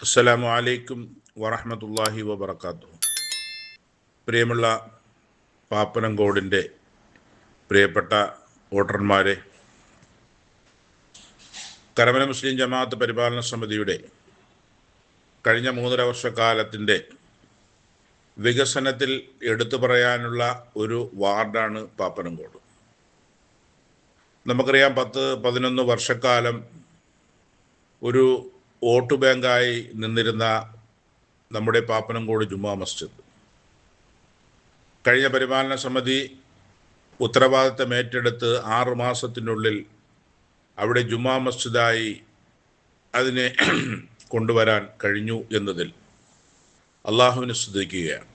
അസ്സലാമു അലൈക്കും വറഹ്മത്തുള്ളാഹി വബറകാതുഹു. പ്രിയമുള്ള പാപ്പനംകോടിൻ്റെ പ്രിയപ്പെട്ട വോട്ടർമാരെ, കരമന മുസ്ലിം ജമാഅത്ത് പരിപാലന സമിതിയുടെ കഴിഞ്ഞ 3.5 വർഷക്കാലത്തിൻ്റെ വികസനത്തിൽ എടുത്തു പറയാനുള്ള ഒരു വാർഡാണ് പാപ്പനംകോട്. നമുക്കറിയാം, 10-11 വർഷക്കാലം ഒരു വോട്ട് ബാങ്കായി നിന്നിരുന്ന നമ്മുടെ പാപ്പനംകോട് ജുമാ മസ്ജിദ് കഴിഞ്ഞ പരിപാലന സമിതി ഉത്തരവാദിത്തം ഏറ്റെടുത്ത് 6 മാസത്തിനുള്ളിൽ അവിടെ ജുമാ മസ്ജിദായി അതിനെ കൊണ്ടുവരാൻ കഴിഞ്ഞു എന്നതിൽ അള്ളാഹുവിനെ സ്തുതിക്കുകയാണ്.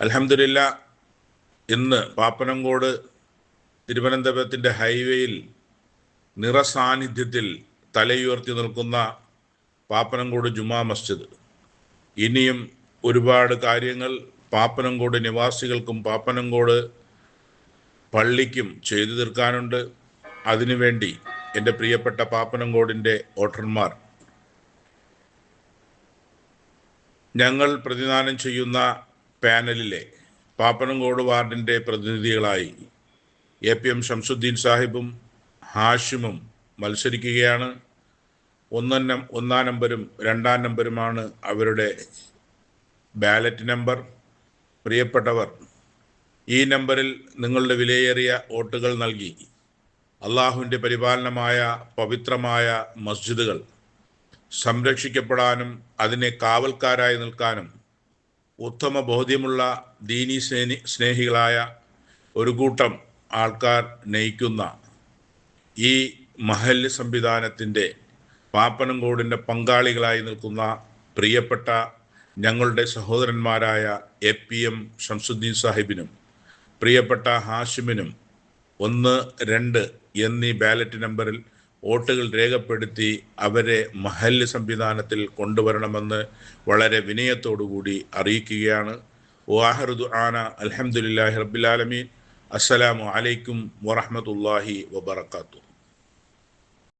അൽഹംദുലില്ലാഹ്, ഇന്ന് പാപ്പനംകോട് തിരുവനന്തപുരത്തിൻ്റെ ഹൈവേയിൽ നിറസാന്നിധ്യത്തിൽ തലയുയർത്തി നിൽക്കുന്ന പാപ്പനംകോട് ജുമാ മസ്ജിദ് ഇനിയും ഒരുപാട് കാര്യങ്ങൾ പാപ്പനംകോട് നിവാസികൾക്കും പാപ്പനംകോട് പള്ളിക്കും ചെയ്തു തീർക്കാനുണ്ട്. അതിനുവേണ്ടി എൻ്റെ പ്രിയപ്പെട്ട പാപ്പനംകോടിൻ്റെ വോട്ടർമാർ, ഞങ്ങൾ പ്രതിദാനം ചെയ്യുന്ന പാനലിലെ പാപ്പനംകോട് വാർഡിൻ്റെ പ്രതിനിധികളായി APM ഷംസുദ്ദീൻ സാഹിബും ഹാഷിമും മത്സരിക്കുകയാണ്. 1 നമ്പരും 2 നമ്പരുമാണ് അവരുടെ ബാലറ്റ് നമ്പർ. പ്രിയപ്പെട്ടവർ, ഈ നമ്പറിൽ നിങ്ങളുടെ വിലയേറിയ വോട്ടുകൾ നൽകി അള്ളാഹുവിൻ്റെ പരിപാലനമായ പവിത്രമായ മസ്ജിദുകൾ സംരക്ഷിക്കപ്പെടാനും അതിനെ കാവൽക്കാരായി നിൽക്കാനും ഉത്തമ ബോധ്യമുള്ള ദീനി സ്നേഹികളായ ഒരു കൂട്ടം ആൾക്കാർ നയിക്കുന്ന ഈ മഹല്ല് സംവിധാനത്തിൻ്റെ പാപ്പനംകോടിൻ്റെ പങ്കാളികളായി നിൽക്കുന്ന പ്രിയപ്പെട്ട ഞങ്ങളുടെ സഹോദരന്മാരായ APM ഷംസുദ്ദീൻ സാഹിബിനും പ്രിയപ്പെട്ട ഹാഷിമിനും 1, 2 എന്നീ ബാലറ്റ് നമ്പറിൽ വോട്ടുകൾ രേഖപ്പെടുത്തി അവരെ മഹല്ല് സംവിധാനത്തിൽ കൊണ്ടുവരണമെന്ന് വളരെ വിനയത്തോടുകൂടി അറിയിക്കുകയാണ്. വആഖിറു ദുആന അൽഹംദുലില്ലാഹി റബ്ബിൽ ആലമീൻ. അസ്സലാമു അലൈക്കും വറഹ്മത്തുള്ളാഹി വബറകാതുഹു.